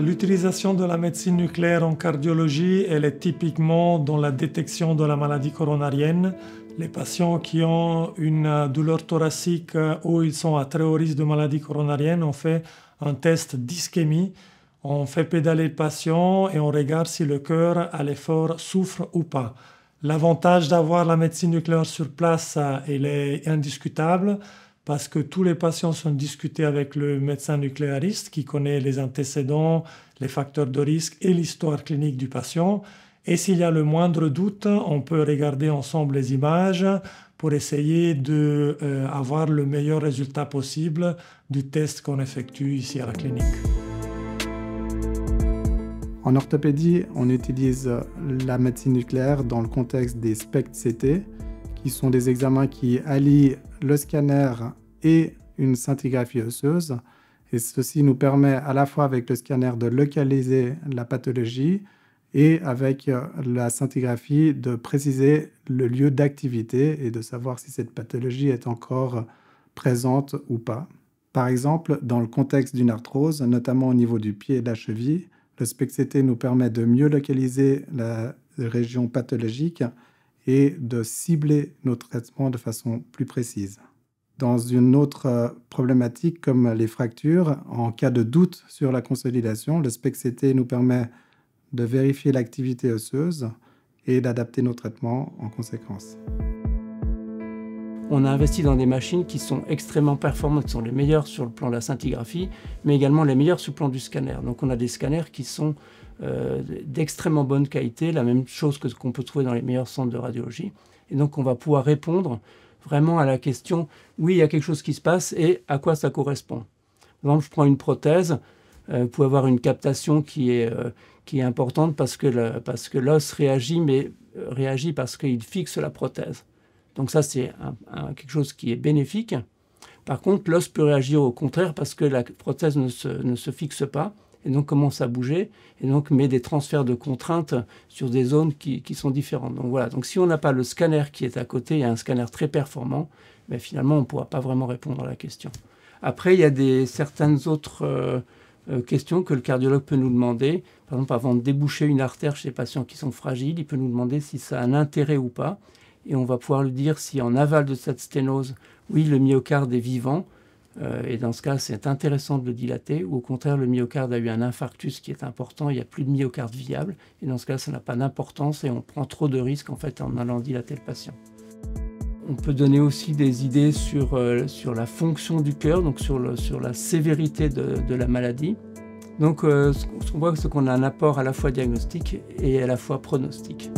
L'utilisation de la médecine nucléaire en cardiologie, elle est typiquement dans la détection de la maladie coronarienne. Les patients qui ont une douleur thoracique ou ils sont à très haut risque de maladie coronarienne, on fait un test d'ischémie. On fait pédaler le patient et on regarde si le cœur à l'effort souffre ou pas. L'avantage d'avoir la médecine nucléaire sur place, il est indiscutable parce que tous les patients sont discutés avec le médecin nucléariste qui connaît les antécédents, les facteurs de risque et l'histoire clinique du patient. Et s'il y a le moindre doute, on peut regarder ensemble les images pour essayer d'avoir le meilleur résultat possible du test qu'on effectue ici à la clinique. En orthopédie, on utilise la médecine nucléaire dans le contexte des SPECT-CT, qui sont des examens qui allient le scanner et une scintigraphie osseuse. Et ceci nous permet à la fois avec le scanner de localiser la pathologie et avec la scintigraphie de préciser le lieu d'activité et de savoir si cette pathologie est encore présente ou pas. Par exemple, dans le contexte d'une arthrose, notamment au niveau du pied et de la cheville, le SPECT-CT nous permet de mieux localiser la région pathologique et de cibler nos traitements de façon plus précise. Dans une autre problématique comme les fractures, en cas de doute sur la consolidation, le SPECT-CT nous permet de vérifier l'activité osseuse et d'adapter nos traitements en conséquence. On a investi dans des machines qui sont extrêmement performantes, qui sont les meilleures sur le plan de la scintigraphie, mais également les meilleures sur le plan du scanner. Donc on a des scanners qui sont d'extrêmement bonne qualité, la même chose que ce qu'on peut trouver dans les meilleurs centres de radiologie. Et donc on va pouvoir répondre vraiment à la question, oui, il y a quelque chose qui se passe et à quoi ça correspond. Par exemple, je prends une prothèse, vous pouvez avoir une captation qui est importante parce que l'os réagit, mais réagit parce qu'il fixe la prothèse. Donc ça, c'est quelque chose qui est bénéfique. Par contre, l'os peut réagir au contraire parce que la prothèse ne se fixe pas et donc commence à bouger et donc met des transferts de contraintes sur des zones qui sont différentes. Donc voilà, donc si on n'a pas le scanner qui est à côté, il y a un scanner très performant, mais finalement, on ne pourra pas vraiment répondre à la question. Après, il y a certaines autres questions que le cardiologue peut nous demander. Par exemple, avant de déboucher une artère chez les patients qui sont fragiles, il peut nous demander si ça a un intérêt ou pas. Et on va pouvoir lui dire si en aval de cette sténose, oui, le myocarde est vivant, et dans ce cas, c'est intéressant de le dilater, ou au contraire, le myocarde a eu un infarctus qui est important, il n'y a plus de myocarde viable, et dans ce cas, ça n'a pas d'importance et on prend trop de risques en fait en allant dilater le patient. On peut donner aussi des idées sur la fonction du cœur, donc sur la sévérité de la maladie. Donc ce qu'on voit, c'est qu'on a un apport à la fois diagnostique et à la fois pronostique.